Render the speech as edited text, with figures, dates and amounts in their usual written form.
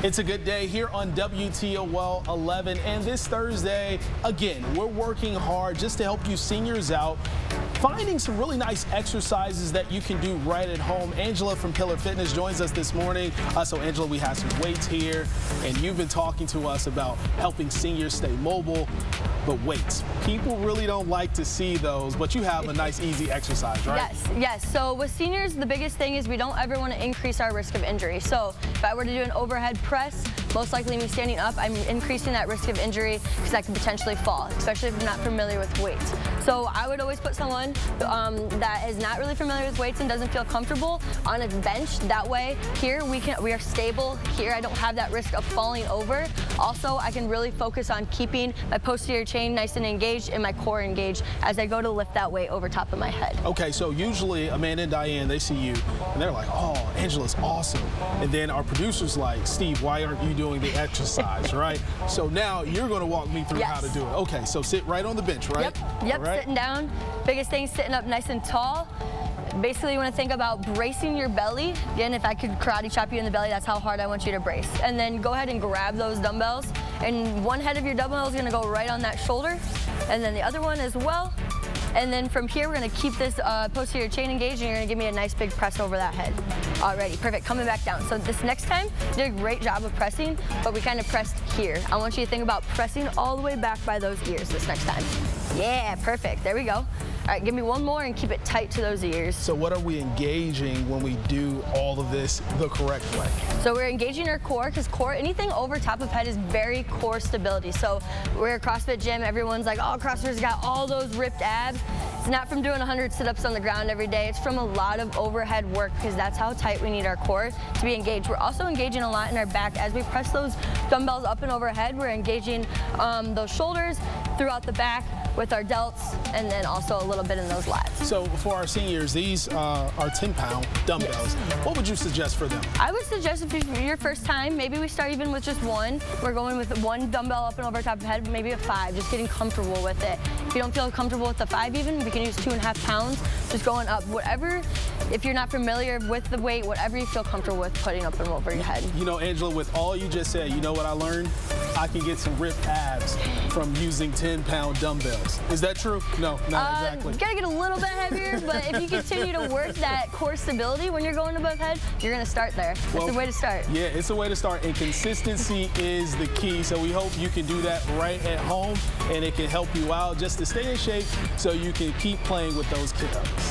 It's a good day here on WTOL 11, and this Thursday, again, we're working hard just to help you seniors out, finding some really nice exercises that you can do right at home. Angela from Pillar Fitness joins us this morning. So Angela, we have some weights here, and you've been talking to us about helping seniors stay mobile. But weights, people really don't like to see those, but you have a nice, easy exercise, right? Yes. So with seniors, the biggest thing is we don't ever want to increase our risk of injury. So if I were to do an overhead press, most likely me standing up, I'm increasing that risk of injury because I could potentially fall, especially if I'm not familiar with weights. So I would always put someone that is not really familiar with weights and doesn't feel comfortable on a bench. That way, here we are stable. Here I don't have that risk of falling over. Also, I can really focus on keeping my posterior chain nice and engaged and my core engaged as I go to lift that weight over top of my head. Okay, so usually Amanda and Diane, they see you and they're like, oh, Angela's awesome. And then our producer's like, Steve, why aren't you doing the exercise, right? So now you're going to walk me through how to do it. Okay, so sit right on the bench, right? Yep, right. Sitting down. Biggest thing, sitting up nice and tall. Basically, you want to think about bracing your belly. Again, if I could karate chop you in the belly, that's how hard I want you to brace. And then go ahead and grab those dumbbells. And one head of your dumbbell is going to go right on that shoulder. And then the other one as well. And then from here, we're going to keep this posterior chain engaged, and you're going to give me a nice big press over that head. Alrighty, perfect. Coming back down. So this next time, you did a great job of pressing, but we kind of pressed here. I want you to think about pressing all the way back by those ears this next time. Yeah, perfect. There we go. All right, give me one more and keep it tight to those ears. So what are we engaging when we do all of this the correct way? So we're engaging our core, because core, anything over top of head is very core stability. So we're a CrossFit gym, everyone's like, oh, CrossFitters got all those ripped abs. It's not from doing 100 sit-ups on the ground every day. It's from a lot of overhead work, because that's how tight we need our core to be engaged. We're also engaging a lot in our back. As we press those dumbbells up and overhead, we're engaging those shoulders throughout the back with our delts, and then also a little bit in those lats. So for our seniors, these are 10-pound dumbbells. Yes. What would you suggest for them? I would suggest if it's your first time, maybe we start even with just one. We're going with one dumbbell up and over top of the head, maybe a 5, just getting comfortable with it. If you don't feel comfortable with the 5 even, we can use 2.5 pounds, just going up. Whatever, if you're not familiar with the weight, whatever you feel comfortable with putting up and over your head. You know, Angela, with all you just said, you know what I learned? I can get some ripped abs from using 10-pound dumbbells. Is that true? No, not exactly. You gotta get a little bit heavier, but if you continue to work that core stability when you're going above head, you're gonna start there. It's a way to start. Yeah, it's a way to start, and consistency is the key. So we hope you can do that right at home, and it can help you out just to stay in shape so you can keep playing with those kiddos.